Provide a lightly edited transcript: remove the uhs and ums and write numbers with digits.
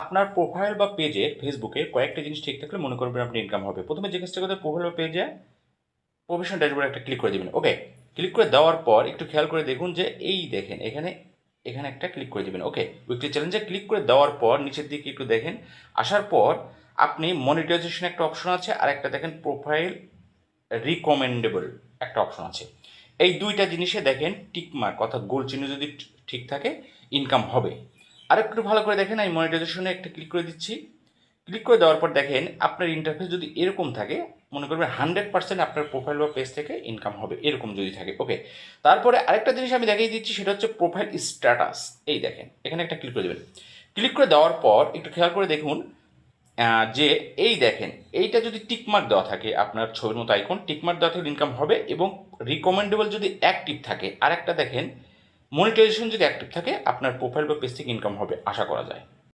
আপনার প্রোফাইল বা পেজে ফেসবুকে কয়েকটা জিনিস ঠিক থাকলে মনে করবেন আপনি ইনকাম হবে। প্রথমে যে কাজটা করতে হবে, প্রোফাইল বা পেজে প্রফেশনাল ড্যাশবোর্ডে একটা ক্লিক করে দেবেন। ওকে, ক্লিক করে দেওয়ার পর একটু খেয়াল করে দেখুন যে এই দেখেন এখানে এখানে একটা ক্লিক করে দেবেন। ওকে, উইকলি চ্যালেঞ্জে ক্লিক করে দেওয়ার পর নিচের দিকে একটু দেখেন, আসার পর আপনি মনিটাইজেশন একটা অপশন আছে, আর একটা দেখেন প্রোফাইল রিকমেন্ডেবল একটা অপশন আছে। এই দুইটা জিনিসে দেখেন টিকমার্ক অর্থাৎ গোল চিহ্ন যদি ঠিক থাকে ইনকাম হবে। আর একটু ভালো করে দেখেন, আমি মনিটাইজেশনে একটা ক্লিক করে দিচ্ছি। ক্লিক করে দেওয়ার পর দেখেন আপনার ইন্টারফেস যদি এরকম থাকে, মনে করবেন 100% আপনার প্রোফাইল বা পেজ থেকে ইনকাম হবে, এরকম যদি থাকে। ওকে, তারপরে আরেকটা জিনিস আমি দেখিয়ে দিচ্ছি, সেটা হচ্ছে প্রোফাইল স্ট্যাটাস। এই দেখেন এখানে একটা ক্লিক করে দেবেন। ক্লিক করে দেওয়ার পর একটু খেয়াল করে দেখুন যে এই দেখেন এইটা যদি টিকমার্ক দেওয়া থাকে, আপনার ছবির মতো আইকন টিকমার্ক দেওয়া থাকলে ইনকাম হবে, এবং রিকমেন্ডেবল যদি অ্যাক্টিভ থাকে, আর একটা দেখেন মনিটাইজেশন যদি অ্যাক্টিভ থাকে, আপনার প্রোফাইল বা পেজ থেকে ইনকাম হবে আশা করা যায়।